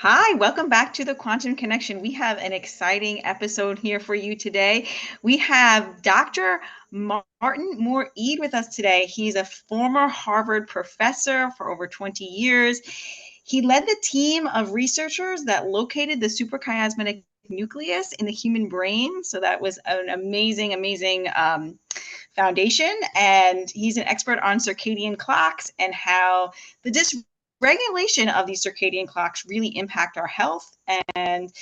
Hi, welcome back to the Quantum Connection. We have an exciting episode here for you today. We have Dr. Martin Moore-Ede with us today. He's a former Harvard professor for over 20 years. He led the team of researchers that located the suprachiasmatic nucleus in the human brain. So that was an amazing foundation. And he's an expert on circadian clocks and how the regulation of these circadian clocks really impact our health and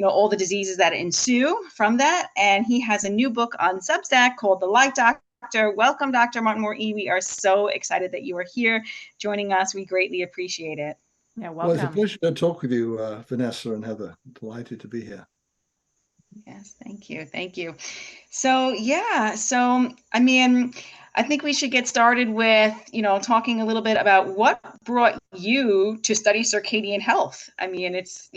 all the diseases that ensue from that. And he has a new book on Substack called The Light Doctor. Welcome, Dr. Martin Moore-Ede. We are so excited that you are here joining us. We greatly appreciate it. Yeah, Well, it's a welcome. pleasure to talk with you, Vanessa and Heather. Delighted to be here. Yes, thank you. Thank you. So, I think we should get started with, talking a little bit about what brought you to study circadian health. I mean, it's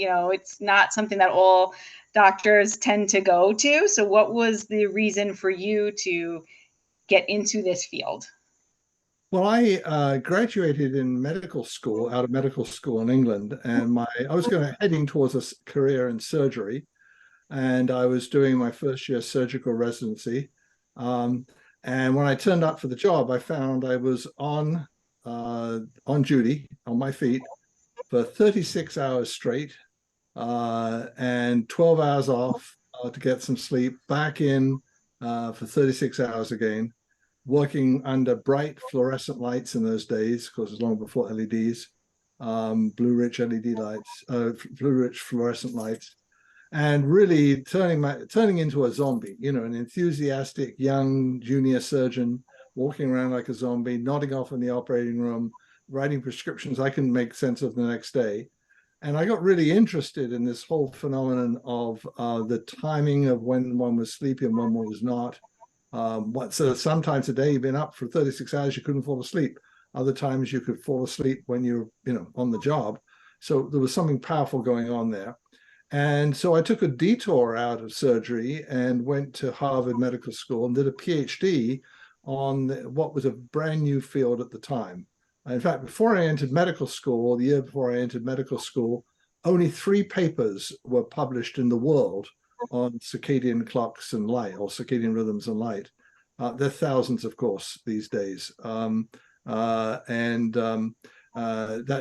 not something that all doctors tend to go to. So what was the reason for you to get into this field? Well, I graduated in medical school, out of medical school in England, and I was heading towards a career in surgery, and I was doing my first year surgical residency. And when I turned up for the job, I found I was on duty on my feet for 36 hours straight, and 12 hours off to get some sleep, back in for 36 hours again, working under bright fluorescent lights in those days, because it was long before LEDs, blue rich LED lights, blue rich fluorescent lights, and really turning into a zombie, an enthusiastic young junior surgeon walking around like a zombie, nodding off in the operating room, writing prescriptions I couldn't make sense of the next day. And I got really interested in this whole phenomenon of the timing of when one was sleepy and when one was not. So sometimes a day you've been up for 36 hours, you couldn't fall asleep. Other times you could fall asleep when you're, on the job. So there was something powerful going on there. And so I took a detour out of surgery and went to Harvard Medical School and did a PhD on what was a brand new field at the time. In fact, before I entered medical school, the year before I entered medical school, only 3 papers were published in the world on circadian clocks and light, or circadian rhythms and light. There are thousands, of course, these days. That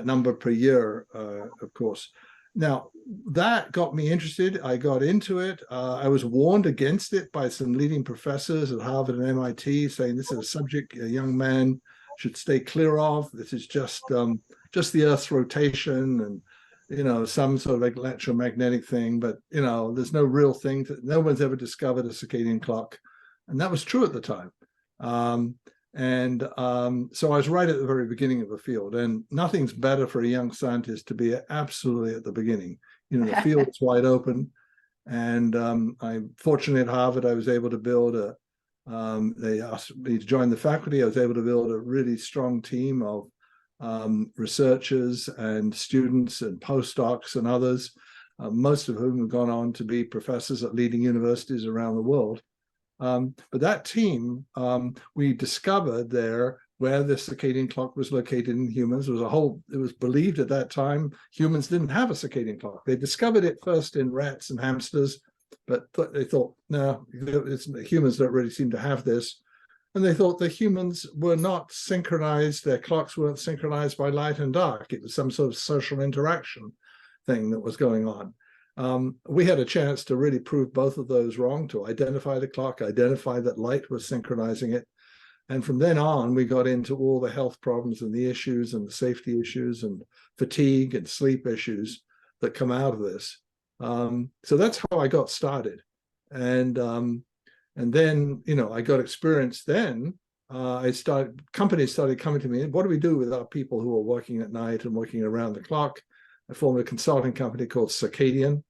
number per year, of course. Now, that got me interested. I got into it. I was warned against it by some leading professors at Harvard and MIT, saying this is a subject a young man should stay clear of. This is just the Earth's rotation and some sort of electromagnetic thing, but there's no real thing. No one's ever discovered a circadian clock, and that was true at the time. So I was right at the very beginning of the field, and nothing's better for a young scientist to be absolutely at the beginning. The field is wide open, and I'm fortunate at Harvard. I was able to build they asked me to join the faculty. I was able to build a really strong team of researchers and students and postdocs and others, most of whom have gone on to be professors at leading universities around the world. But that team, we discovered there where the circadian clock was located in humans. It was believed at that time humans didn't have a circadian clock. They discovered it first in rats and hamsters, but they thought, no, humans don't really seem to have this. And they thought the humans were not synchronized, their clocks weren't synchronized by light and dark. It was some sort of social interaction thing that was going on. We had a chance to really prove both of those wrong, to identify the clock, identify that light was synchronizing it. And from then on, we got into all the health problems and the issues and the safety issues and fatigue and sleep issues that come out of this. So that's how I got started. And then, I got experience then. Companies started coming to me, what do we do with our people who are working at night and working around the clock? I formed a consulting company called Circadian.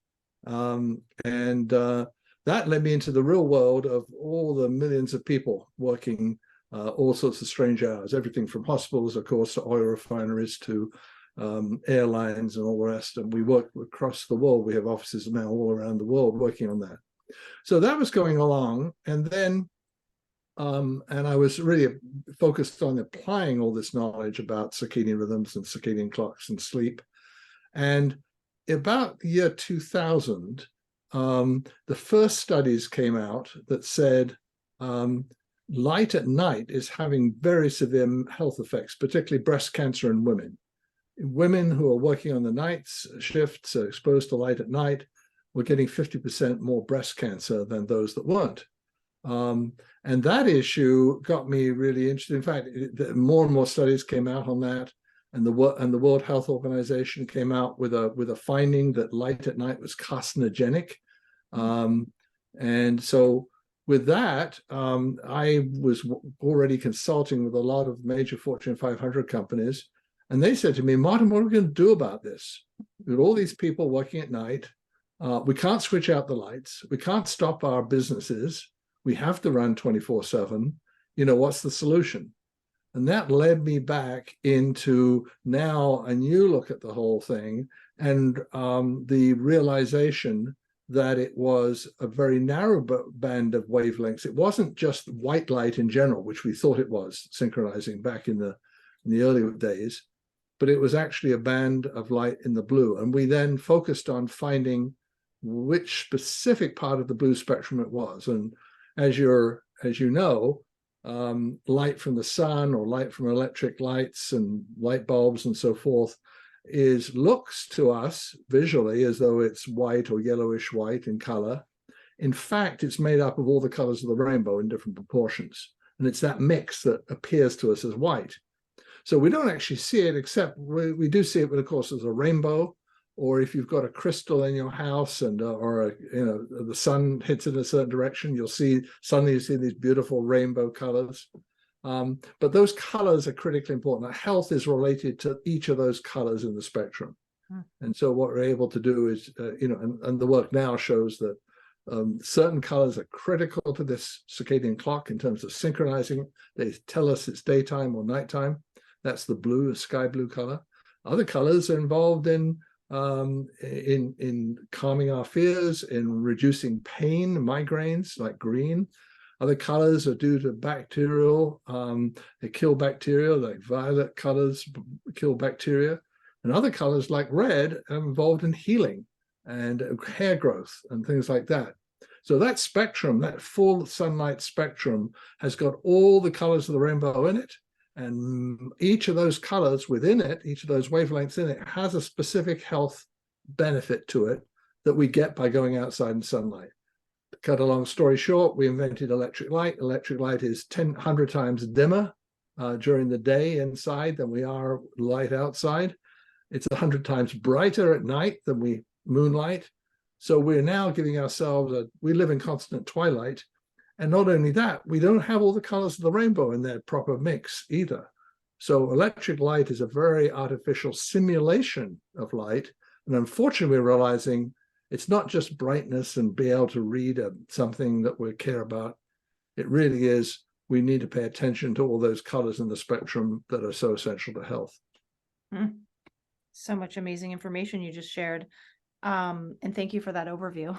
That led me into the real world of all the millions of people working all sorts of strange hours, everything from hospitals, of course, to oil refineries, to airlines and all the rest. And we work across the world. We have offices now all around the world working on that. So that was going along. And then and I was really focused on applying all this knowledge about circadian rhythms and circadian clocks and sleep. And about the year 2000, the first studies came out that said light at night is having very severe health effects, particularly breast cancer in women. Women who are working on the night shifts, are exposed to light at night, were getting 50% more breast cancer than those that weren't. And that issue got me really interested. In fact, more and more studies came out on that, and the World Health Organization came out with a finding that light at night was carcinogenic. And so with that, I was already consulting with a lot of major Fortune 500 companies, and they said to me, Martin, what are we going to do about this? With all these people working at night, we can't switch out the lights. We can't stop our businesses. We have to run 24/7. What's the solution? And that led me back into now a new look at the whole thing, and the realization that it was a very narrow band of wavelengths. It wasn't just white light in general, which we thought it was, synchronizing back in the early days, but it was actually a band of light in the blue. And we then focused on finding which specific part of the blue spectrum it was. And as you know, light from the sun or light from electric lights and light bulbs and so forth looks to us visually as though it's white or yellowish white in color. In fact, it's made up of all the colors of the rainbow in different proportions. And it's that mix that appears to us as white. So we don't actually see it, except we do see it, but of course, as a rainbow, or if you've got a crystal in your house and the sun hits in a certain direction, suddenly you see these beautiful rainbow colors. But those colors are critically important. Health is related to each of those colors in the spectrum. And so what we're able to do is, and the work now shows that certain colors are critical to this circadian clock in terms of synchronizing. They tell us it's daytime or nighttime. That's the blue, sky blue color. Other colors are involved in calming our fears, in reducing pain, migraines, like green. Other colors are due to bacterial, they kill bacteria, like violet colors kill bacteria. And other colors like red are involved in healing and hair growth and things like that. So that spectrum, that full sunlight spectrum, has got all the colors of the rainbow in it. And each of those colors within it, each of those wavelengths in it, has a specific health benefit to it that we get by going outside in sunlight. To cut a long story short, we invented electric light. Electric light is 100 times dimmer during the day inside than we are light outside. It's 100 times brighter at night than moonlight. So we're now giving ourselves we live in constant twilight. And not only that, we don't have all the colors of the rainbow in their proper mix either. So electric light is a very artificial simulation of light. And unfortunately, we're realizing it's not just brightness and be able to read something that we care about. It really is, we need to pay attention to all those colors in the spectrum that are so essential to health. So much amazing information you just shared. And thank you for that overview.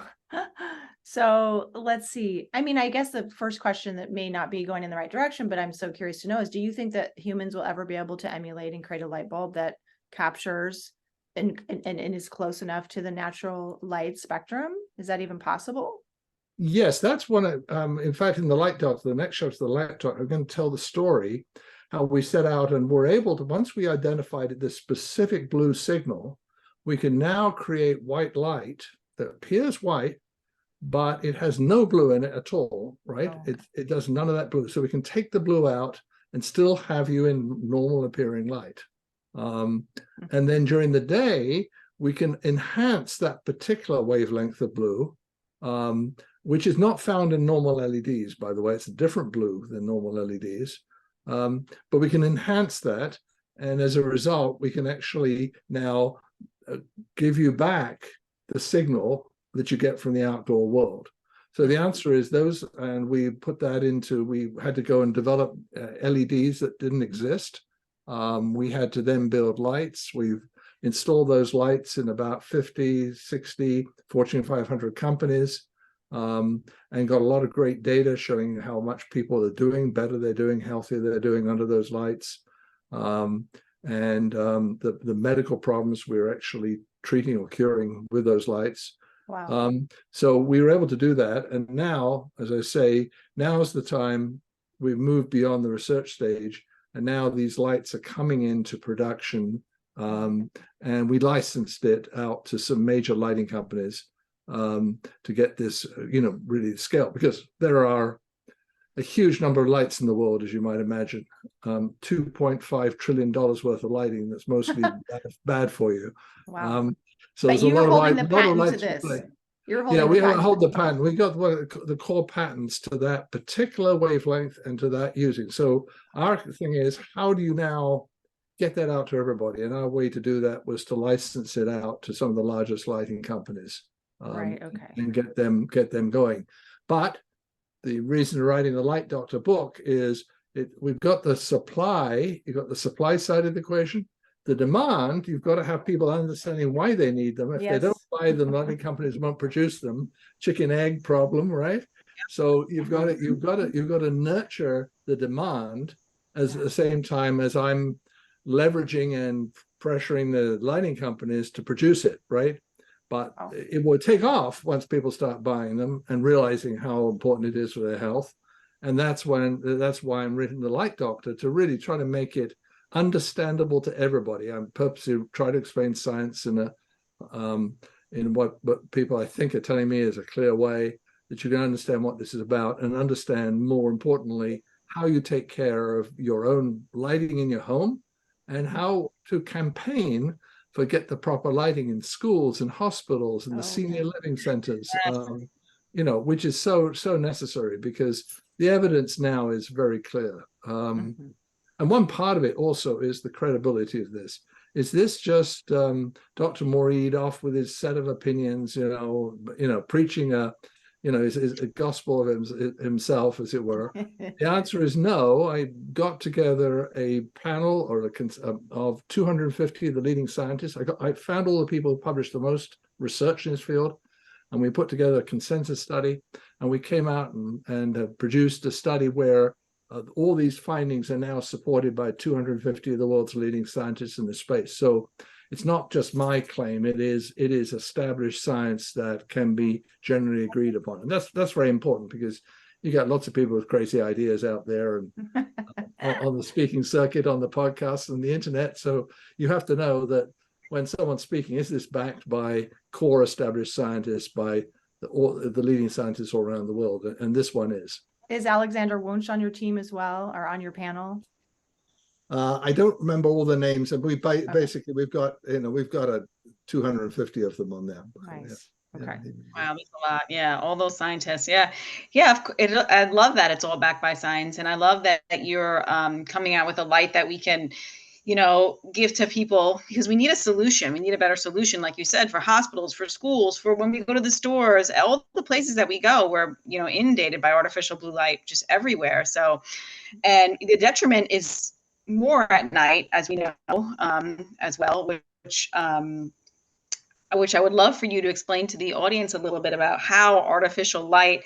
So let's see. I mean, I guess the first question that may not be going in the right direction, but I'm so curious to know is, do you think that humans will ever be able to emulate and create a light bulb that captures and is close enough to the natural light spectrum? Is that even possible? Yes, that's one. In fact, in the light talk, the next show to the light talk, I'm going to tell the story how we set out and were able to, once we identified this specific blue signal, we can now create white light that appears white, but it has no blue in it at all, right? Oh. It does none of that blue. So we can take the blue out and still have you in normal appearing light. And then during the day, we can enhance that particular wavelength of blue, which is not found in normal LEDs, by the way. It's a different blue than normal LEDs. But we can enhance that. And as a result, we can actually now give you back the signal that you get from the outdoor world. So the answer is those, and we put that into, we had to go and develop LEDs that didn't exist. We had to then build lights. We've installed those lights in about 50, 60 Fortune 500 companies, and got a lot of great data showing how much people are doing, better they're doing, healthier they're doing under those lights. and the medical problems we were actually treating or curing with those lights. Wow. So we were able to do that. And now, as I say, now is the time. We've moved beyond the research stage, and now these lights are coming into production. And we licensed it out to some major lighting companies to get this, really scale, because there are a huge number of lights in the world, as you might imagine. $2.5 trillion worth of lighting that's mostly bad for you. Wow. So But there's a you were lot of holding light, the lot of patent to lights this. play. You're Yeah, holding we the patent. hold the patent. We got the core patents to that particular wavelength and to that using. So our thing is, how do you now get that out to everybody? And our way to do that was to license it out to some of the largest lighting companies, Right. Okay. and get them going. But the reason for writing the Light Doctor book is we've got the supply. You've got the supply side of the equation. The demand, you've got to have people understanding why they need them. If they don't Yes. buy them, lighting companies won't produce them. Chicken egg problem, right? So you've got to nurture the demand at the same time as I'm leveraging and pressuring the lighting companies to produce it, right? But it will take off once people start buying them and realizing how important it is for their health. And that's why I'm writing the Light Doctor, to really try to make it understandable to everybody. I'm purposely trying to explain science in what people I think are telling me is a clear way, that you can understand what this is about, and understand, more importantly, how you take care of your own lighting in your home, and how to campaign for get the proper lighting in schools and hospitals and the senior living centers, which is so necessary, because the evidence now is very clear. And one part of it also is the credibility of this. Is this just Dr. Moore-Ede off with his set of opinions, preaching his gospel of himself, as it were? The answer is no. I got together a panel of 250 of the leading scientists. I found all the people who published the most research in this field, and we put together a consensus study, and we came out and produced a study where all these findings are now supported by 250 of the world's leading scientists in the space. So it's not just my claim; it is established science that can be generally agreed upon, and that's very important, because you got lots of people with crazy ideas out there and on the speaking circuit, on the podcasts and the internet. So you have to know that when someone's speaking, is this backed by core established scientists, by the leading scientists all around the world? And this one is. Is Alexander Wunsch on your team as well, or on your panel? I don't remember all the names, and basically we've got 250 of them on there. Nice. Yeah. Okay. Wow, that's a lot. Yeah, all those scientists. Yeah. I love that it's all backed by science, and I love that you're coming out with a light that we can, give to people, because we need a solution. We need a better solution, like you said, for hospitals, for schools, for when we go to the stores, all the places that we go, we're, inundated by artificial blue light just everywhere. So, and the detriment is more at night, as we know, as well, which I would love for you to explain to the audience a little bit about how artificial light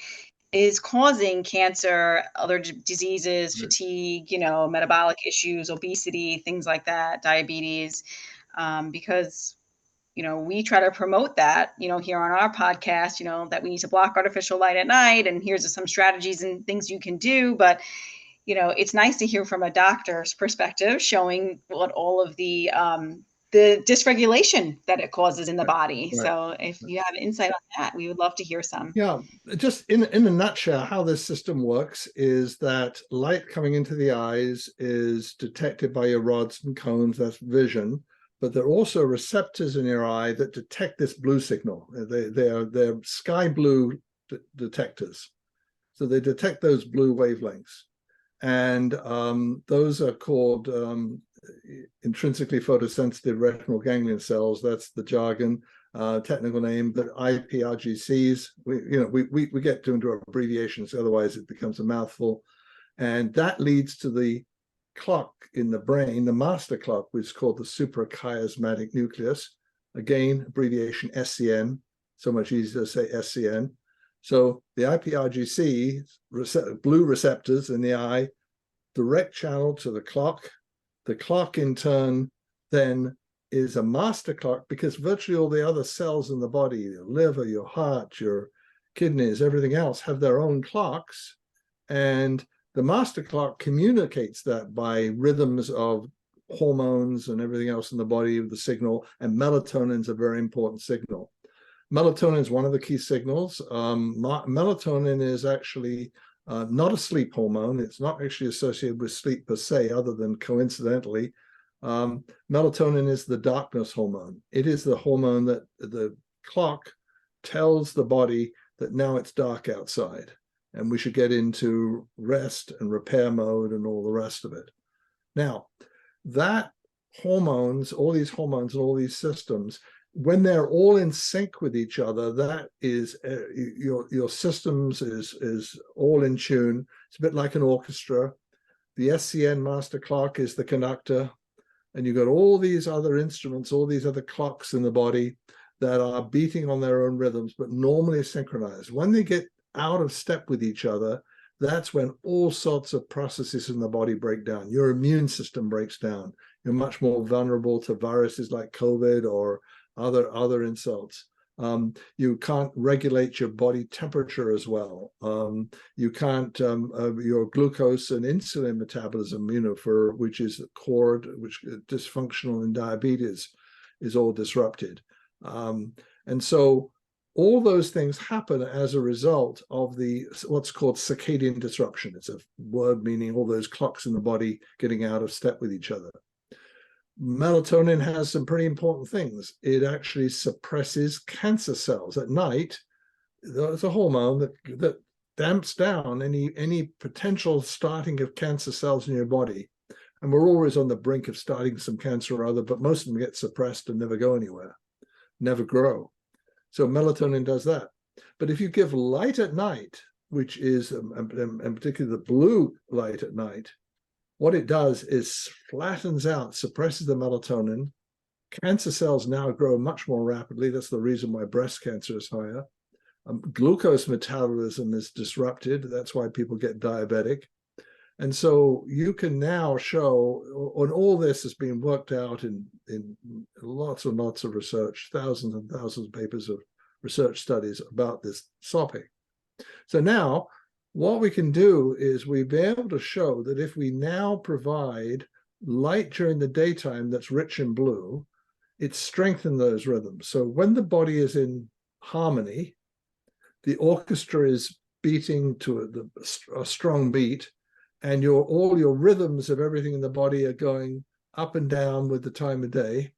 is causing cancer, other diseases, fatigue, metabolic issues, obesity, things like that, diabetes, because, we try to promote that, here on our podcast, that we need to block artificial light at night, and here's some strategies and things you can do. But, it's nice to hear from a doctor's perspective, showing what all of the dysregulation that it causes in the body. Right. So if you have insight on that, we would love to hear some. Yeah, just in a nutshell, how this system works is that light coming into the eyes is detected by your rods and cones, that's vision, but there are also receptors in your eye that detect this blue signal. They're sky blue detectors. So they detect those blue wavelengths. And those are called intrinsically photosensitive retinal ganglion cells. That's the jargon, technical name, but IPRGCs. We get into abbreviations, otherwise it becomes a mouthful. And that leads to the clock in the brain, the master clock, which is called the suprachiasmatic nucleus. Again, abbreviation SCN, so much easier to say SCN. So the IPRGC blue receptors in the eye, direct channel to the clock, The clock in turn then is a master clock, because virtually all the other cells in the body, your liver, your heart, your kidneys, everything else have their own clocks. And the master clock communicates that by rhythms of hormones and everything else in the body of the signal. And melatonin is a very important signal. Melatonin is one of the key signals. Melatonin is actually not a sleep hormone. It's not actually associated with sleep per se, other than coincidentally. Melatonin is the darkness hormone. It is the hormone that the clock tells the body that now it's dark outside and we should get into rest and repair mode and all the rest of it. Now, that hormones, all these hormones and all these systems, when they're all in sync with each other, that is your systems is all in tune. It's a bit like an orchestra. The SCN master clock is the conductor, and you've got all these other instruments, all these other clocks in the body that are beating on their own rhythms, but normally synchronized. When they get out of step with each other, that's when all sorts of processes in the body break down. Your immune system breaks down. You're much more vulnerable to viruses like COVID or other insults. You can't regulate your body temperature as well. You can't, your glucose and insulin metabolism, which is core, which is dysfunctional in diabetes, is all disrupted. And so all those things happen as a result of what's called circadian disruption. It's a word meaning all those clocks in the body getting out of step with each other. Melatonin has some pretty important things. It actually suppresses cancer cells at night. It's a hormone that damps down any potential starting of cancer cells in your body. And we're always on the brink of starting some cancer or other, but most of them get suppressed and never go anywhere, never grow. So melatonin does that. But if you give light at night, which is, and particularly the blue light at night, what it does is flattens out, suppresses the melatonin. Cancer cells now grow much more rapidly. That's the reason why breast cancer is higher. Glucose metabolism is disrupted. That's why people get diabetic. And so you can now show, and all this has been worked out in lots and lots of research, thousands and thousands of papers of research studies about this topic. So now what we can do is we'll be able to show that if we now provide light during the daytime that's rich in blue, it strengthens those rhythms. So when the body is in harmony, the orchestra is beating to a strong beat, and all your rhythms of everything in the body are going up and down with the time of day,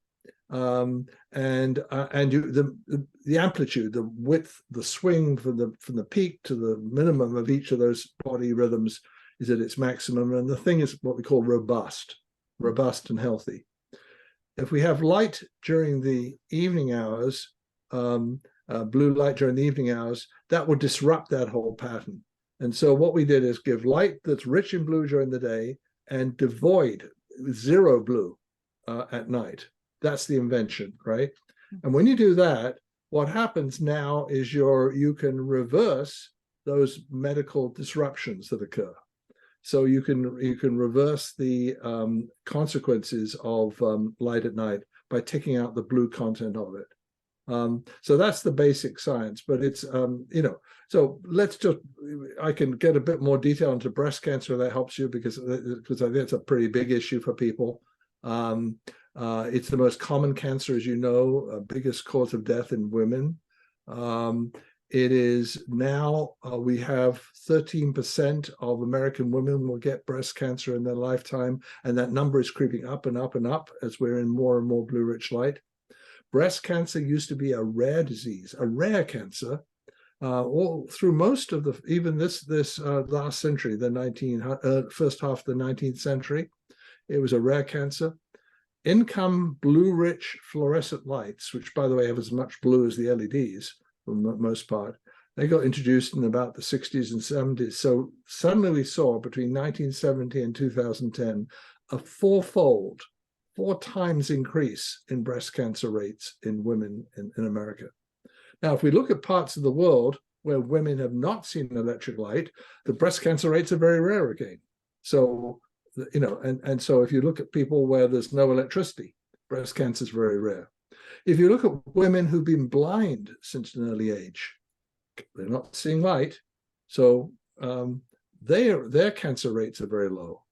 and the amplitude, the width, the swing from the peak to the minimum of each of those body rhythms is at its maximum, and the thing is what we call robust and healthy. If we have light during the evening hours, blue light during the evening hours, that will disrupt that whole pattern. And so what we did is give light that's rich in blue during the day and devoid, zero blue at night. That's the invention, right? And when you do that, what happens now is you can reverse those medical disruptions that occur. So you can reverse the consequences of light at night by taking out the blue content of it. So that's the basic science, but it's, so I can get a bit more detail into breast cancer. That helps you because I think it's a pretty big issue for people. It's the most common cancer, as you know, biggest cause of death in women. It is now, we have 13% of American women will get breast cancer in their lifetime, and that number is creeping up and up and up as we're in more and more blue-rich light. Breast cancer used to be a rare disease, a rare cancer, all through most of even this last century, the first half of the 19th century. It was a rare cancer. In come blue-rich fluorescent lights, which, by the way, have as much blue as the LEDs for the most part. They got introduced in about the 60s and 70s. So suddenly we saw between 1970 and 2010 a four times increase in breast cancer rates in women in America. Now, if we look at parts of the world where women have not seen electric light, the breast cancer rates are very rare again. So and so if you look at people where there's no electricity, breast cancer is very rare. If you look at women who've been blind since an early age, they're not seeing light, so their cancer rates are very low.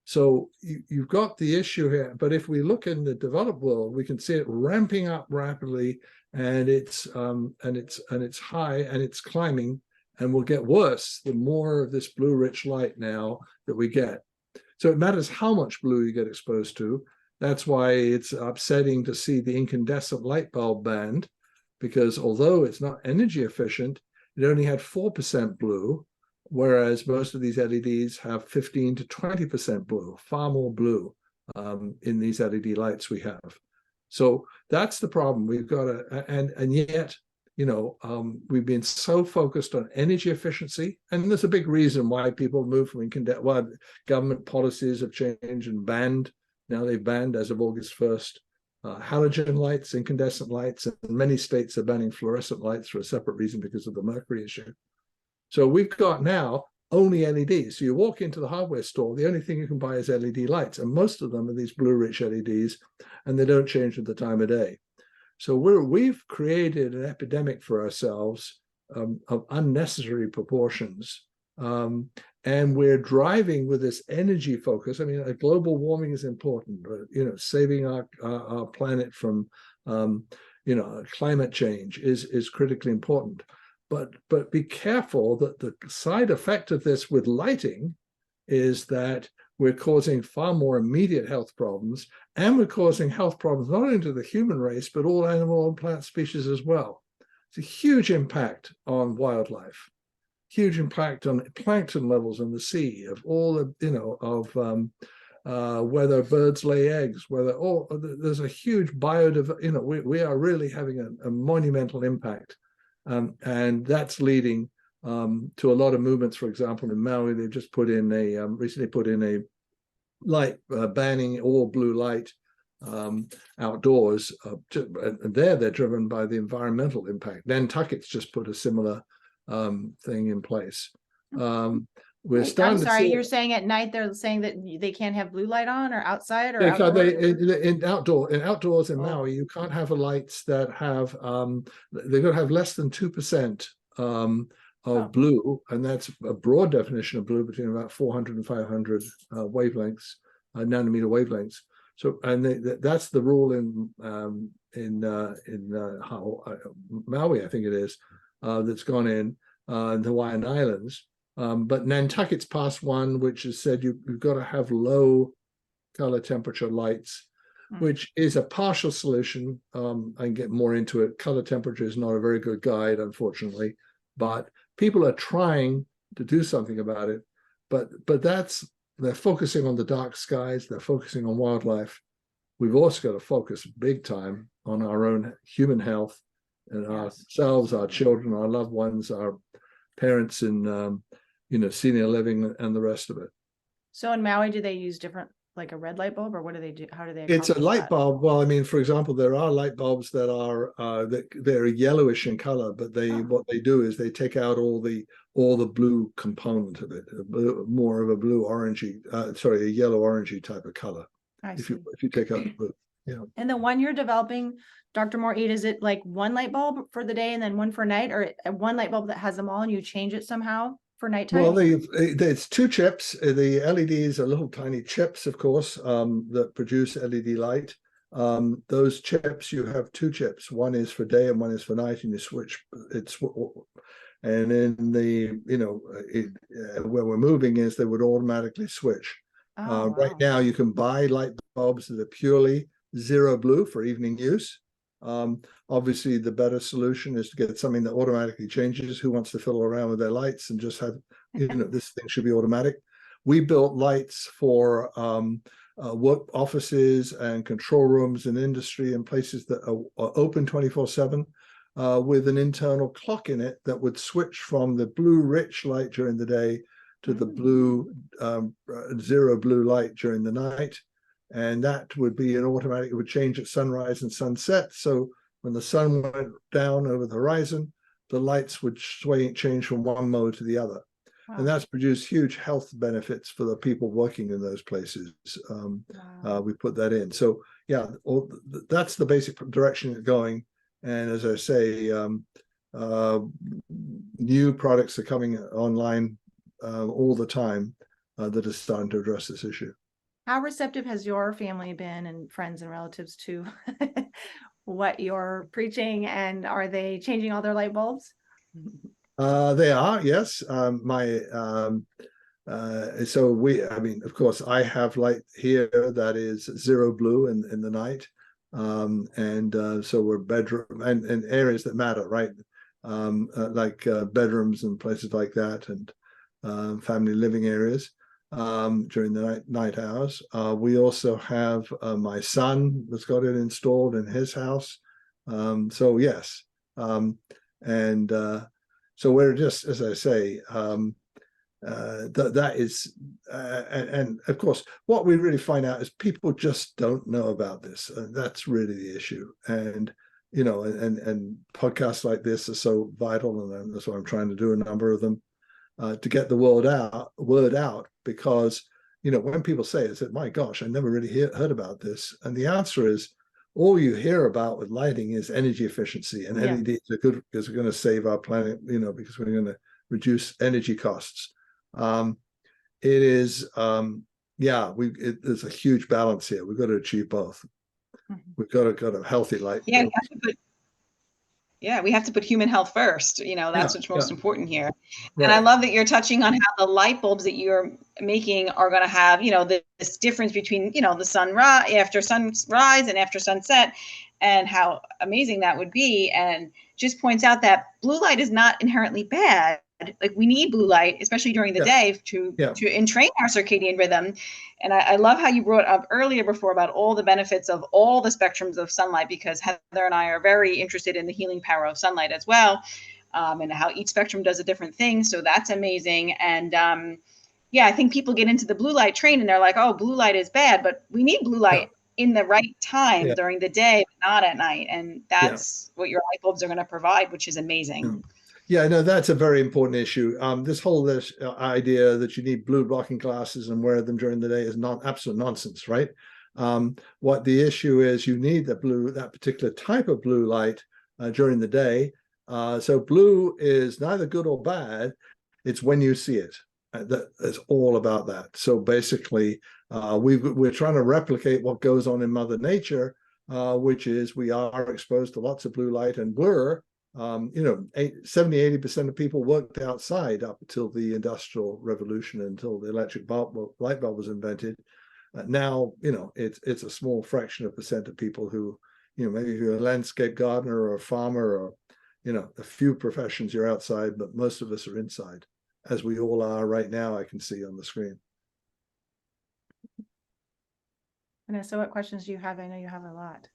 So you've got the issue here. But if we look in the developed world, we can see it ramping up rapidly, and it's high and it's climbing, and will get worse the more of this blue rich light now that we get. So it matters how much blue you get exposed to. That's why it's upsetting to see the incandescent light bulb banned, because although it's not energy efficient, it only had 4% blue, whereas most of these LEDs have 15 to 20% blue, far more blue in these LED lights we have. So that's the problem. We've got to, and yet, we've been so focused on energy efficiency, and there's a big reason why people move from incandescent. Well, government policies have changed and banned. Now they've banned, as of August 1st, halogen lights, incandescent lights, and many states are banning fluorescent lights for a separate reason because of the mercury issue. So we've got now only LEDs. So you walk into the hardware store, the only thing you can buy is LED lights, and most of them are these blue-rich LEDs, and they don't change at the time of day. So we've created an epidemic for ourselves of unnecessary proportions, and we're driving with this energy focus. I mean, global warming is important, but saving our planet from climate change is critically important. But be careful that the side effect of this with lighting is that we're causing far more immediate health problems, and we're causing health problems not only to the human race, but all animal and plant species as well. It's a huge impact on wildlife, huge impact on plankton levels in the sea, of all the, whether birds lay eggs, there's a huge biodiversity, we are really having a monumental impact. And that's leading to a lot of movements. For example, in Maui, they've just recently put in a light banning all blue light outdoors. And they're driven by the environmental impact. Nantucket's just put a similar thing in place. We're starting I'm sorry, to see you're saying at night they're saying that they can't have blue light on, or outside, or outdoors in Maui, you can't have lights that have they're going to have less than 2% of blue, and that's a broad definition of blue, between about 400 and 500 wavelengths, nanometer wavelengths. So, and that's the rule in Maui, I think it is, that's gone in the Hawaiian Islands. But Nantucket's passed one which has said you've got to have low color temperature lights, which is a partial solution. I can get more into it. Color temperature is not a very good guide, unfortunately, but people are trying to do something about it. But they're focusing on the dark skies, they're focusing on wildlife. We've also got to focus big time on our own human health and ourselves, our children, our loved ones, our parents in senior living and the rest of it. So in Maui, do they use different, like a red light bulb, or what do they do? How do they? It's a light bulb. Well, I mean, for example, there are light bulbs that are they're yellowish in color, but what they do is they take out all the blue component of it, more of a blue orangey, a yellow orangey type of color. If you take out the blue. Yeah. And the one you're developing, Dr. Moore-Ede, is it like one light bulb for the day and then one for night, or one light bulb that has them all and you change it somehow for nighttime? Well, there's two chips. The LEDs are little tiny chips, of course, that produce LED light. Those chips, you have two chips. One is for day and one is for night, and you switch. And in where we're moving is they would automatically switch. Right now, you can buy light bulbs that are purely zero blue for evening use. Obviously, the better solution is to get something that automatically changes. Who wants to fiddle around with their lights and just have, this thing should be automatic. We built lights for work offices and control rooms and industry and places that are open 24/7 with an internal clock in it that would switch from the blue rich light during the day to the blue zero blue light during the night. And that would be an automatic, it would change at sunrise and sunset. So when the sun went down over the horizon, the lights would change from one mode to the other. And that's produced huge health benefits for the people working in those places. We put that in. So yeah, that's the basic direction it's going. And as I say, new products are coming online all the time that are starting to address this issue. How receptive has your family been and friends and relatives to what you're preaching? And are they changing all their light bulbs? They are, yes. So I mean, of course, I have light here that is zero blue in the night. So we're bedroom and areas that matter, right? Like bedrooms and places like that, and family living areas during the night hours. We also have my son that's got it installed in his house. So yes, so we're just, as I say, that is, and of course, what we really find out is people just don't know about this. That's really the issue. And and podcasts like this are so vital, and that's why I'm trying to do a number of them to get the word out. Because when people say it, my gosh, I never really heard about this, and the answer is, all you hear about with lighting is energy efficiency, and LEDs are good because we're going to save our planet, because we're going to reduce energy costs. It is, there's a huge balance here. We've got to achieve both. We've got a healthy light. Yeah, we have to put human health first. That's what's most important here. Right. And I love that you're touching on how the light bulbs that you're making are going to have, this difference between, the sunrise, after sunrise and after sunset, and how amazing that would be. And just points out that blue light is not inherently bad. Like, we need blue light, especially during the day, to entrain our circadian rhythm. And I love how you brought up earlier before about all the benefits of all the spectrums of sunlight, because Heather and I are very interested in the healing power of sunlight as well, and how each spectrum does a different thing. So that's amazing. And I think people get into the blue light train and they're like, oh, blue light is bad, but we need blue light in the right time during the day, but not at night. And that's what your light bulbs are going to provide, which is amazing. Yeah, no, that's a very important issue. This whole idea that you need blue blocking glasses and wear them during the day is absolute nonsense, right? What the issue is, you need that particular type of blue light during the day. So blue is neither good or bad. It's when you see it. It's all about that. So basically, we're trying to replicate what goes on in Mother Nature, which is we are exposed to lots of blue light, and we're 70-80% of people worked outside up until the Industrial Revolution, until the electric light bulb was invented. Now, it's a small fraction of percent of people who, maybe if you're a landscape gardener or a farmer, or, a few professions you're outside, but most of us are inside, as we all are right now, I can see on the screen. Vanessa, what questions do you have? I know you have a lot.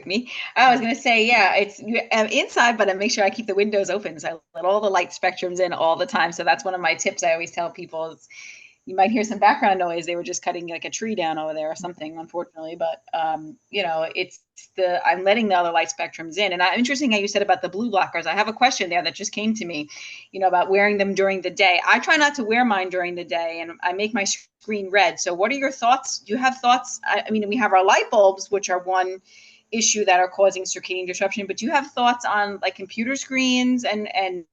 Me. I was going to say, it's inside, but I make sure I keep the windows open. So I let all the light spectrums in all the time. So that's one of my tips I always tell people is, you might hear some background noise. They were just cutting like a tree down over there or something, unfortunately. But, I'm letting the other light spectrums in. And interesting how you said about the blue blockers. I have a question there that just came to me, about wearing them during the day. I try not to wear mine during the day, and I make my screen red. So what are your thoughts? Do you have thoughts? I mean, we have our light bulbs, which are one issue that are causing circadian disruption, but do you have thoughts on like computer screens and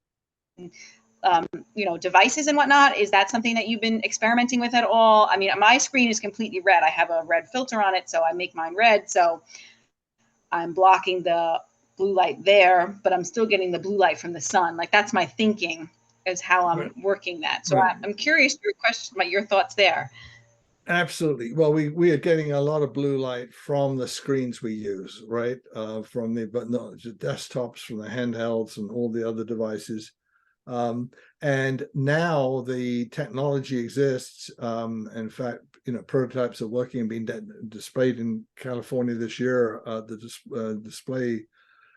devices and whatnot? Is that something that you've been experimenting with at all? I mean, my screen is completely red. I have a red filter on it, so I make mine red. So I'm blocking the blue light there, but I'm still getting the blue light from the sun. Like, that's my thinking, is how I'm working that. So I'm curious your thoughts there. Absolutely. Well, we are getting a lot of blue light from the screens we use, right? From the desktops, from the handhelds, and all the other devices. And now the technology exists. In fact, prototypes are working and being displayed in California this year. The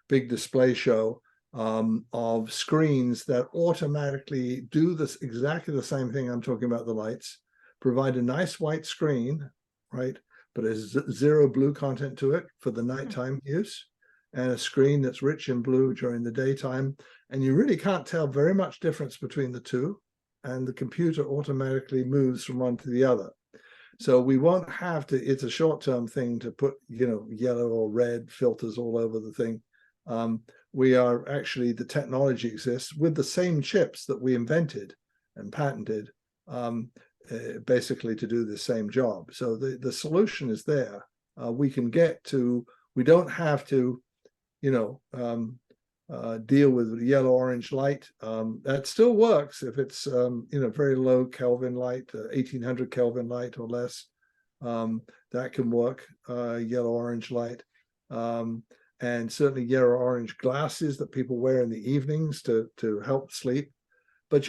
big display show of screens that automatically do this exactly the same thing I'm talking about, the lights. Provide a nice white screen, right? But there's zero blue content to it for the nighttime use. and a screen that's rich in blue during the daytime. And you really can't tell very much difference between the two. And the computer automatically moves from one to the other. So we won't have to, it's a short-term thing to put, yellow or red filters all over the thing. We are actually, the technology exists with the same chips that we invented and patented, basically to do the same job. So the solution is there. We can get to, we don't have to, deal with yellow orange light. That still works if it's very low Kelvin light, 1800 Kelvin light or less. That can work, yellow orange light, and certainly yellow orange glasses that people wear in the evenings to help sleep. But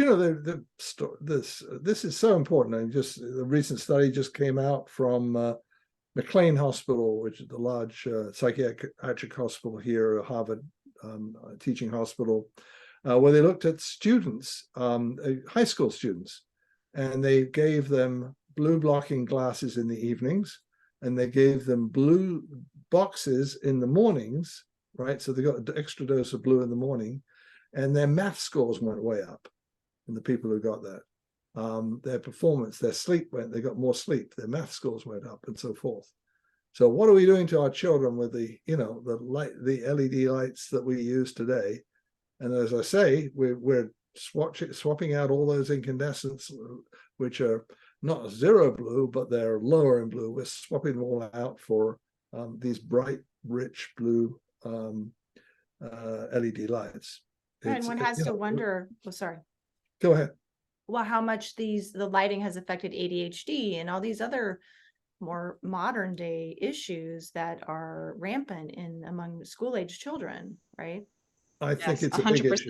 this is so important. And just the recent study just came out from McLean Hospital, which is the large psychiatric hospital here, Harvard teaching hospital, where they looked at students, high school students, and they gave them blue blocking glasses in the evenings, and they gave them blue boxes in the mornings, right? So they got an extra dose of blue in the morning, and their math scores went way up. And the people who got that, their performance, their sleep they got more sleep, their math scores went up, and so forth. So what are we doing to our children with the LED lights that we use today? And as I say, we're swapping out all those incandescents, which are not zero blue, but they're lower in blue. We're swapping them all out for these bright, rich blue LED lights. And one has to wonder, sorry. Go ahead. Well, how much the lighting has affected ADHD and all these other more modern day issues that are rampant among school age children, right? I think it's 100%. A big issue.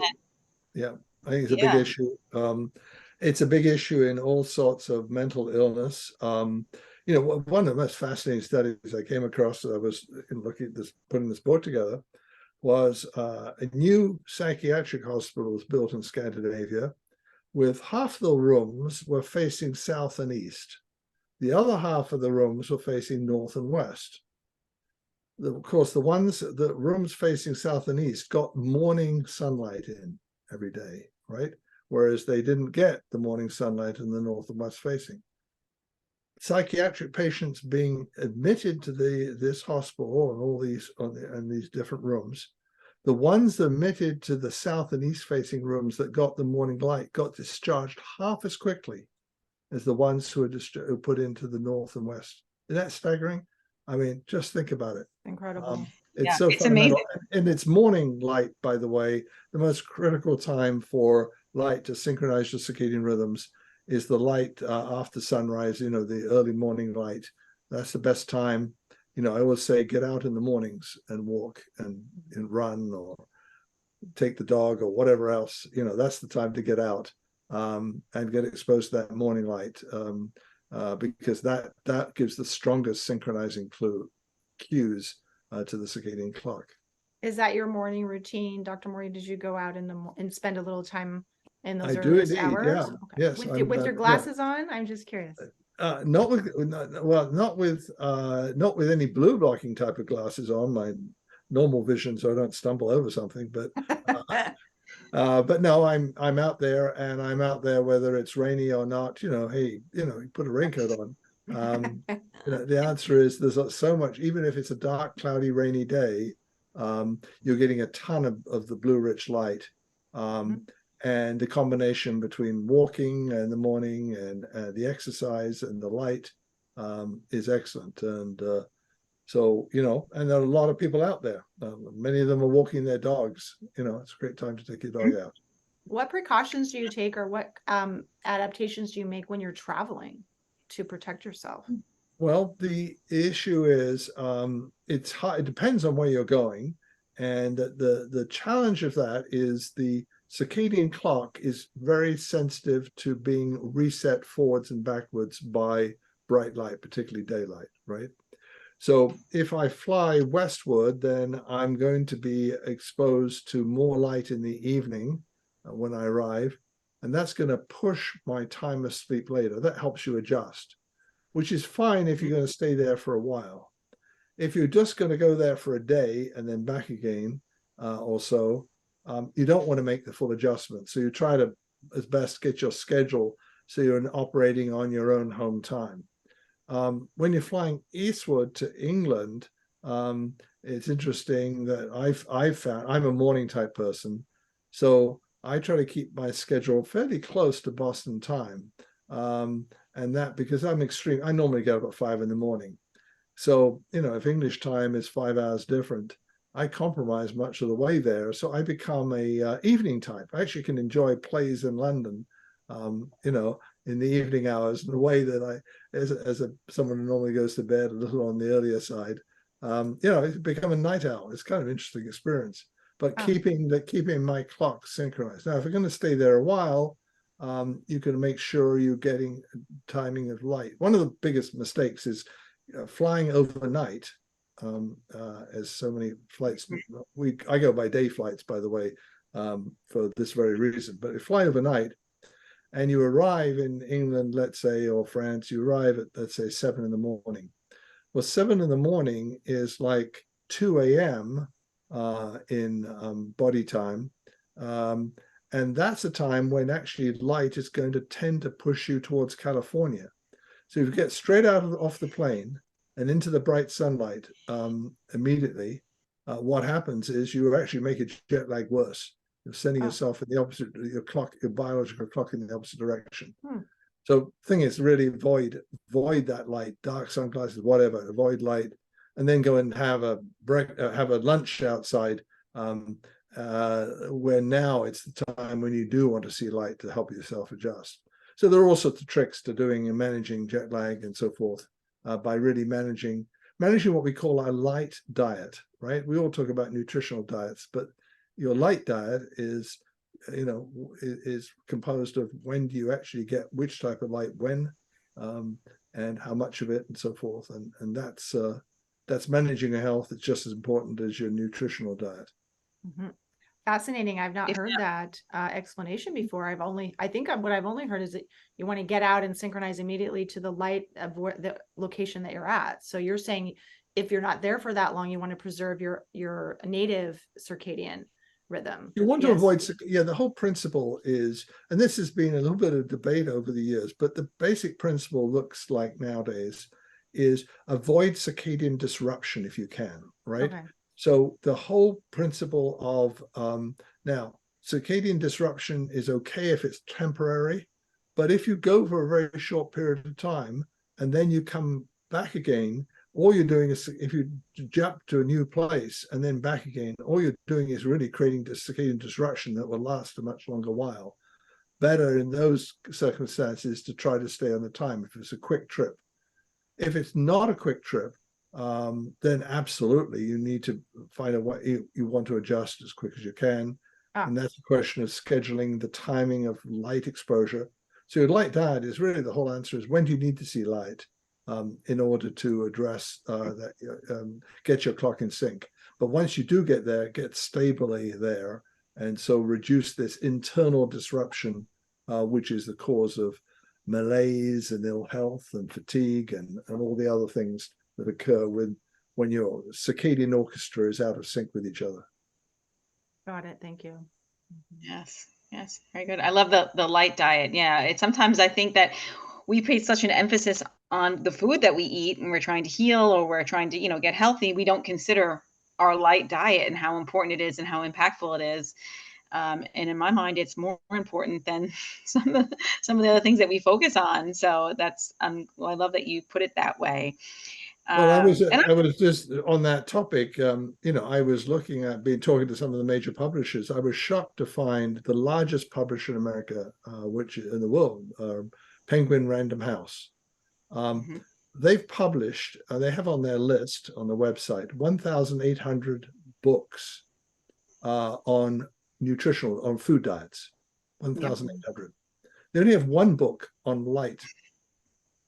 Yeah, I think it's a big issue. It's a big issue in all sorts of mental illness. One of the most fascinating studies I came across, I was looking at this, putting this book together, was a new psychiatric hospital was built in Scandinavia, with half the rooms were facing south and east. The other half of the rooms were facing north and west. Of course, the rooms facing south and east got morning sunlight in every day, right? Whereas they didn't get the morning sunlight in the north and west facing. Psychiatric patients being admitted to this hospital and all these and these different rooms, the ones admitted to the south and east facing rooms that got the morning light got discharged half as quickly as the ones who were put into the north and west. Isn't that staggering? I mean, just think about it. Incredible. It's fundamental. And it's morning light, by the way, the most critical time for light to synchronize your circadian rhythms is the light after sunrise, the early morning light. That's the best time. I always say get out in the mornings and walk and run or take the dog or whatever else. That's the time to get out and get exposed to that morning light because that gives the strongest synchronizing cues to the circadian clock. Is that your morning routine, Dr. Moore-Ede? Did you go out and spend a little time in those early hours? Yeah. Okay. Yes. With your glasses on? I'm just curious. Not with any blue blocking type of glasses on. My normal vision, so I don't stumble over something. But no, I'm out there, and I'm out there whether it's rainy or not. Hey, you put a raincoat on. The answer is there's so much. Even if it's a dark, cloudy, rainy day, you're getting a ton of the blue rich light. And the combination between walking in the morning and the exercise and the light is excellent. And so, and there are a lot of people out there. Many of them are walking their dogs. It's a great time to take your dog out. What precautions do you take, or what adaptations do you make when you're traveling to protect yourself? Well, the issue is it's hard. It depends on where you're going. And the challenge of that is the circadian clock is very sensitive to being reset forwards and backwards by bright light, particularly daylight, right? So if I fly westward, then I'm going to be exposed to more light in the evening when I arrive, and that's going to push my time of sleep later. That helps you adjust, which is fine if you're going to stay there for a while. if you're just going to go there for a day and then back again or so, you don't want to make the full adjustment. So you try to, as best, get your schedule so you're operating on your own home time. When you're flying eastward to England, it's interesting that I've found I'm a morning type person, so I try to keep my schedule fairly close to Boston time, and that because I normally get up at 5 in the morning. So if English time is 5 hours different, I compromise much of the way there. So I become a evening type. I actually can enjoy plays in London, in the evening hours in a way that as someone who normally goes to bed a little on the earlier side, it's become a night owl. It's kind of an interesting experience, but keeping my clock synchronized. Now, if you're going to stay there a while, you can make sure you're getting timing of light. One of the biggest mistakes is flying overnight, as so many flights. I go by day flights, by the way, for this very reason. But if you fly overnight, and you arrive in England, let's say, or France, you arrive at, let's say, 7 in the morning. Well, 7 in the morning is like 2 a.m. In body time. And that's a time when actually light is going to tend to push you towards California. So if you get straight off the plane and into the bright sunlight immediately, what happens is you actually make your jet lag worse. You're sending yourself in the opposite, your biological clock in the opposite direction. So thing is really avoid that light, dark sunglasses, whatever, avoid light, and then go and have a lunch outside, where now it's the time when you do want to see light to help yourself adjust. So there are all sorts of tricks to doing and managing jet lag and so forth, by really managing what we call a light diet, right? We all talk about nutritional diets, but your light diet is composed of when do you actually get which type of light when, and how much of it and so forth. And that's managing your health. It's just as important as your nutritional diet. Mm-hmm. Fascinating. I've not heard that explanation before. I think what I've only heard is that you want to get out and synchronize immediately to the light of the location that you're at. So you're saying if you're not there for that long, you want to preserve your native circadian rhythm. You want to avoid, the whole principle is, and this has been a little bit of debate over the years, but the basic principle looks like nowadays is avoid circadian disruption if you can, right? Okay. So the whole principle of, now, circadian disruption is okay if it's temporary, but if you go for a very short period of time and then you come back again, all you're doing is, if you jump to a new place and then back again, all you're doing is really creating circadian disruption that will last a much longer while. Better in those circumstances to try to stay on the time if it's a quick trip. If it's not a quick trip, then absolutely you need to find a way you want to adjust as quick as you can. And that's a question of scheduling the timing of light exposure. So your light diet is really, the whole answer is when do you need to see light? In order to address that, get your clock in sync. But once you do get there, get stably there. And so reduce this internal disruption, which is the cause of malaise and ill health and fatigue and all the other things that occur when your circadian orchestra is out of sync with each other. Got it. Thank you. Yes. Very good. I love the light diet. Yeah. Sometimes I think that we pay such an emphasis on the food that we eat and we're trying to heal or we're trying to, get healthy. We don't consider our light diet and how important it is and how impactful it is. And in my mind, it's more important than some of the other things that we focus on. So that's, I love that you put it that way. Well, I was just on that topic. I was talking to some of the major publishers. I was shocked to find the largest publisher in America, which in the world, Penguin Random House. They've published, they have on their list on the website 1,800 books on food diets. 1,800. They only have one book on light,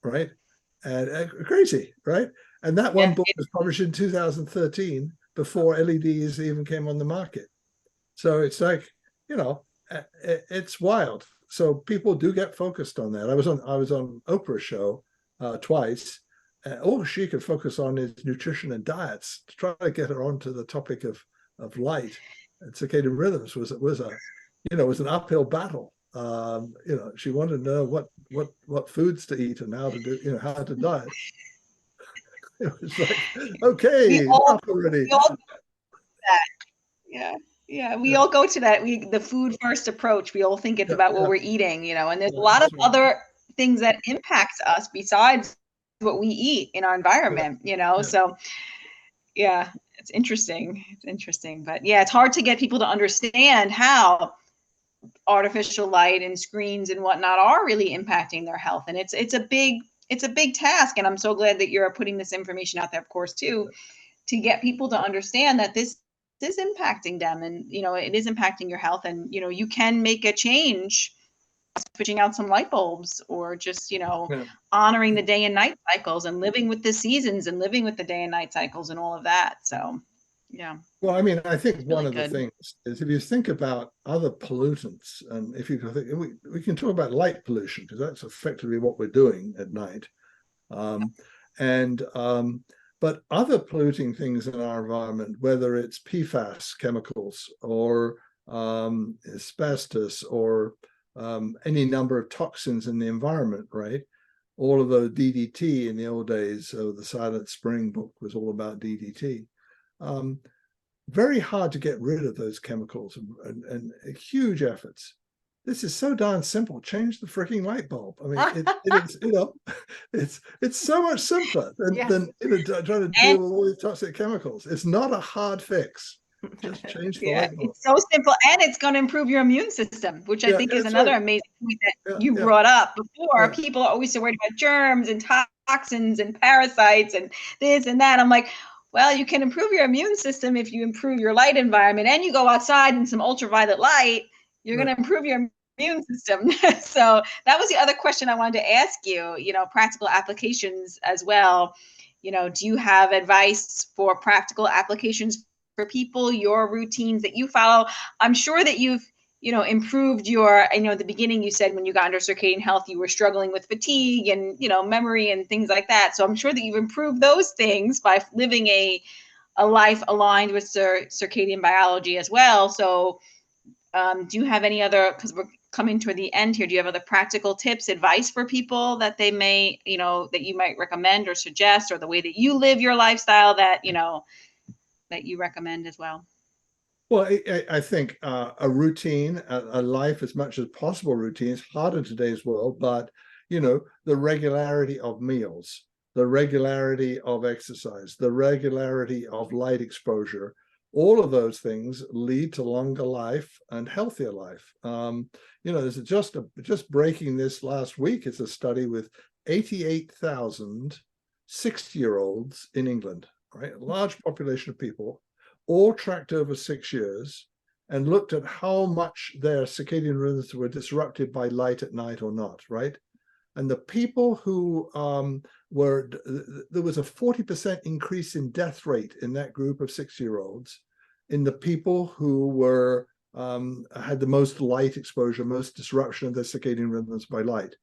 right? And crazy, right? And that one book was published in 2013 before LEDs even came on the market. So it's like, it's wild. So people do get focused on that. I was on Oprah's show twice, all she could focus on is nutrition and diets. To try to get her onto the topic of light and circadian rhythms was an uphill battle. She wanted to know what foods to eat and how to do, how to diet. It was like, okay, enough already. We all do that. Yeah. Yeah, we all go to that. The food first approach. We all think it's about what we're eating, and there's a lot of other things that impacts us besides what we eat in our environment, So yeah, it's interesting. But yeah, it's hard to get people to understand how artificial light and screens and whatnot are really impacting their health. And it's a big task. And I'm so glad that you're putting this information out there, of course, too, to get people to understand that this is impacting them, and it is impacting your health, and you can make a change, switching out some light bulbs, or just honoring the day and night cycles, and living with the seasons, and living with the day and night cycles, and all of that. So yeah. Well, I mean, I think one of the things is, if you think about other pollutants, and if you think, we can talk about light pollution, because that's effectively what we're doing at night. But other polluting things in our environment, whether it's PFAS chemicals or asbestos or any number of toxins in the environment, right? All of the DDT in the old days, so the Silent Spring book was all about DDT. Very hard to get rid of those chemicals, and huge efforts. This is so darn simple. Change the freaking light bulb. I mean, it is, it's so much simpler than trying to deal with all these toxic chemicals. It's not a hard fix. Just change the light bulb. It's so simple, and it's going to improve your immune system, which I think is another amazing point that you brought up before. People are always so worried about germs and toxins and parasites and this and that. I'm like, well, you can improve your immune system if you improve your light environment, and you go outside in some ultraviolet light. You're going to improve your immune system. So that was the other question I wanted to ask you, practical applications as well. Do you have advice for practical applications for people, your routines that you follow? I'm sure that you've, improved your, at the beginning you said when you got under circadian health, you were struggling with fatigue and, memory and things like that. So I'm sure that you've improved those things by living a life aligned with circadian biology as well. So do you have any other, because we're coming toward the end here, do you have other practical tips, advice for people that they may, that you might recommend or suggest, or the way that you live your lifestyle that, that you recommend as well? Well, I think a routine, a life as much as possible routine, is hard in today's world, but, the regularity of meals, the regularity of exercise, the regularity of light exposure, all of those things lead to longer life and healthier life. There's just breaking this last week. It's a study with 88,000 60-year-olds in England, right? A large population of people, all tracked over 6 years, and looked at how much their circadian rhythms were disrupted by light at night or not, right? And the people who there was a 40% increase in death rate in that group of 6-year-olds, in the people who were had the most light exposure, most disruption of their circadian rhythms by light,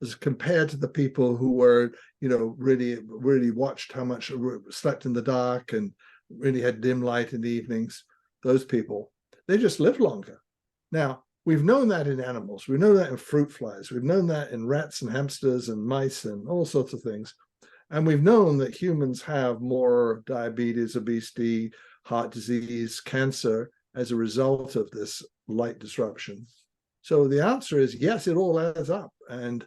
as compared to the people who were, really watched how much, slept in the dark and really had dim light in the evenings. Those people, they just live longer. Now, we've known that in animals. We know that in fruit flies. We've known that in rats and hamsters and mice and all sorts of things. And we've known that humans have more diabetes, obesity, heart disease, cancer as a result of this light disruption. So the answer is yes, it all adds up. And,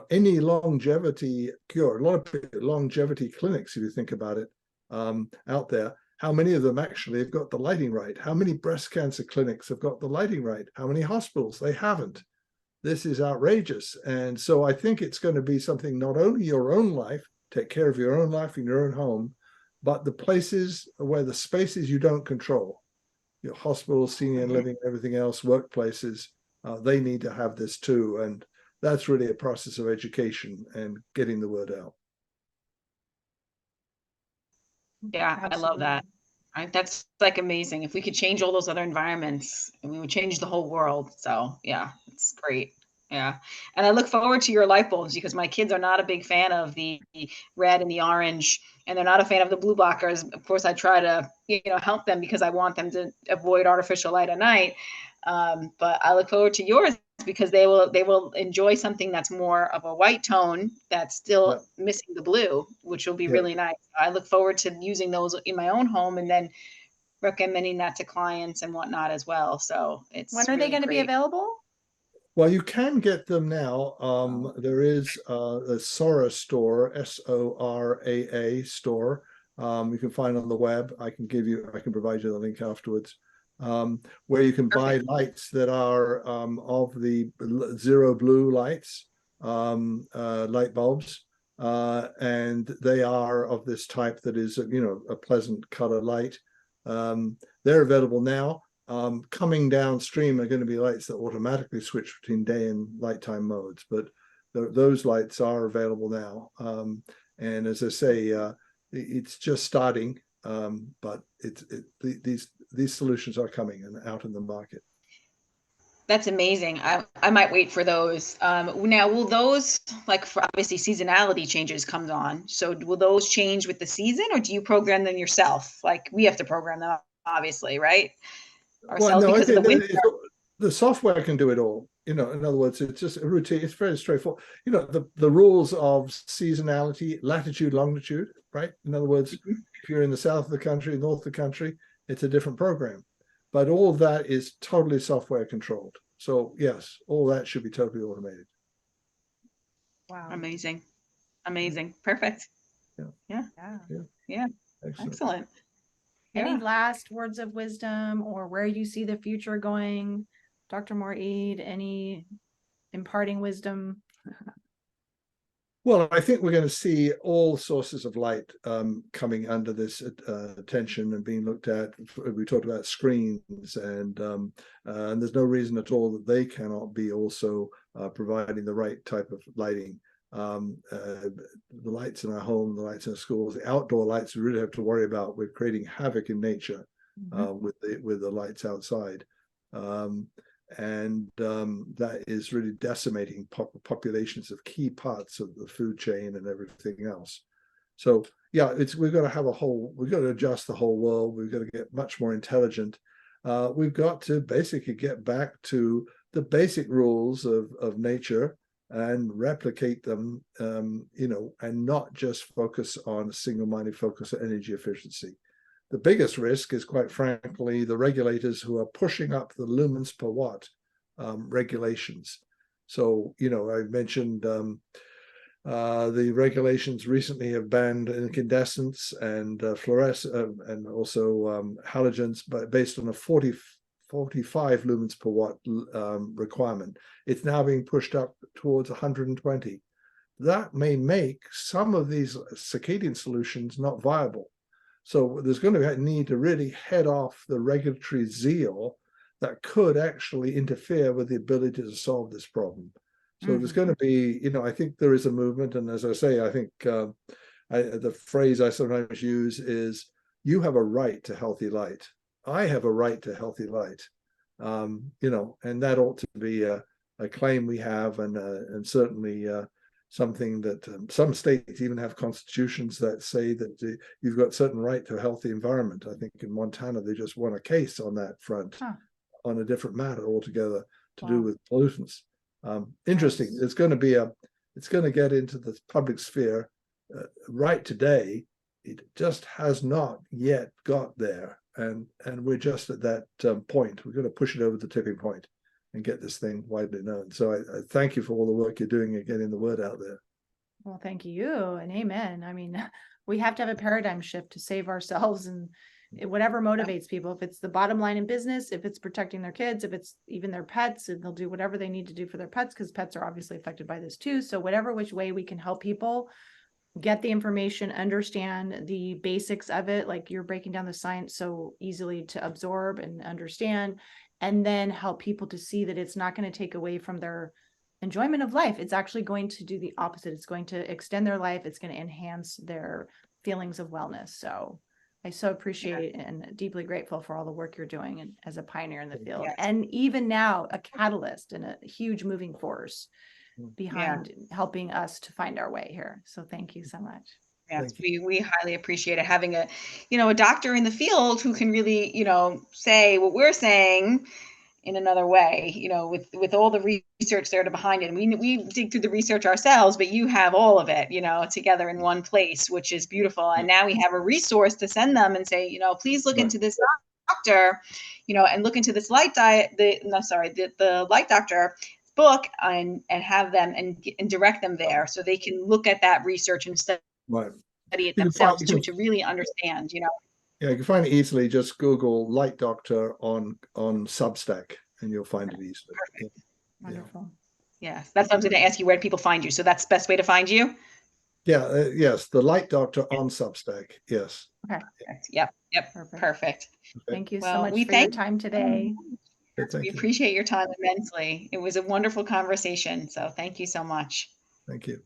any longevity cure, a lot of longevity clinics, if you think about it, out there, how many of them actually have got the lighting right? How many breast cancer clinics have got the lighting right? How many hospitals? They haven't. This is outrageous. And so I think it's going to be something, not only your own life, take care of your own life in your own home, but the places where the spaces you don't control, your hospitals, senior living, everything else, workplaces, they need to have this too. And that's really a process of education and getting the word out. Yeah, absolutely. I love that. That's like amazing. If we could change all those other environments, we would change the whole world. So yeah, it's great. Yeah. And I look forward to your light bulbs because my kids are not a big fan of the red and the orange, and they're not a fan of the blue blockers. Of course, I try to, help them because I want them to avoid artificial light at night. But I look forward to yours because they will enjoy something that's more of a white tone that's Yeah, still missing the blue, which will be yeah. really nice. I look forward to using those in my own home and then recommending that to clients and whatnot as well. So When it's are they really going to be great. available? Well, you can get them now. Oh, There is a Sora store, SORAA store. You can find on the web. I can provide you the link afterwards, where you can buy Perfect. lights that are of the zero blue lights, light bulbs, and they are of this type that is, a pleasant color light. They're available now. Coming downstream are going to be lights that automatically switch between day and nighttime modes, but those lights are available now. And as I say, it's just starting, but these solutions are coming and out in the market. That's amazing. I might wait for those. Now, will those, like, for obviously seasonality changes comes on. So will those change with the season, or do you program them yourself? Like we have to program them, obviously, right? Well, Ourselves no, I because of the think winter. the software can do it all. In other words, it's just a routine. It's very straightforward. The rules of seasonality, latitude, longitude, right? In other words, Mhm. if you're in the south of the country, north of the country, it's a different program. But all of that is totally software controlled. So yes, all that should be totally automated. wow. Amazing. Yeah, Amazing. Perfect. yeah, Yeah. Yeah. yeah. Yeah. Excellent. Excellent. Any Yeah. last words of wisdom or where you see the future going? Dr. Moore-Ede, any imparting wisdom? Well, I think we're going to see all sources of light coming under this attention and being looked at. We talked about screens, and there's no reason at all that they cannot be also providing the right type of lighting. The lights in our home, the lights in our schools, the outdoor lights we really have to worry about. We're creating havoc in nature with the lights outside. And that is really decimating populations of key parts of the food chain and everything else. So yeah, we've got to adjust the whole world. We've got to get much more intelligent. We've got to basically get back to the basic rules of nature and replicate them, and not just focus on a single-minded focus on energy efficiency. The biggest risk is, quite frankly, the regulators who are pushing up the lumens per watt regulations. So, I mentioned the regulations recently have banned incandescents and fluorescent and also halogens, but based on a 45 lumens per watt requirement. It's now being pushed up towards 120. That may make some of these circadian solutions not viable. So there's going to need to really head off the regulatory zeal that could actually interfere with the ability to solve this problem. So there's going to be, I think there is a movement. And as I say, I think the phrase I sometimes use is, you have a right to healthy light. I have a right to healthy light. And that ought to be a claim we have, and certainly something that some states even have constitutions that say that you've got certain right to a healthy environment. I think in Montana, they just won a case on that front, on a different matter altogether, to do with pollutants. Interesting. It's going to get into the public sphere right today. It just has not yet got there. And we're just at that point. We're going to push it over the tipping point and get this thing widely known. So I thank you for all the work you're doing at getting the word out there. Well, thank you and amen. I mean, we have to have a paradigm shift to save ourselves and whatever motivates people. If it's the bottom line in business, if it's protecting their kids, if it's even their pets, and they'll do whatever they need to do for their pets, because pets are obviously affected by this too. So whatever which way we can help people get the information, understand the basics of it, like you're breaking down the science so easily to absorb and understand, and then help people to see that it's not going to take away from their enjoyment of life. It's actually going to do the opposite. It's going to extend their life. It's going to enhance their feelings of wellness. So I so appreciate and deeply grateful for all the work you're doing and as a pioneer in the field. Yes. And even now, a catalyst and a huge moving force behind helping us to find our way here. So thank you so much. Yes, we highly appreciate it, having a, a doctor in the field who can really, say what we're saying in another way, with all the research there behind it. And we dig through the research ourselves, but you have all of it, together in one place, which is beautiful. And now we have a resource to send them and say, please look into this doctor, and look into this light the light doctor book, and have them and direct them there so they can look at that research and study it themselves to really understand, Yeah, you can find it easily. Just Google Light Doctor on Substack and you'll find it easily. Perfect. Wonderful. Yes, that's what I was going to ask you. Where do people find you? So that's the best way to find you? Yeah, yes, the Light Doctor on Substack. Yes. Okay. Yep. Perfect. Thank you so much for your time today. We appreciate your time immensely. It was a wonderful conversation. So thank you so much. Thank you.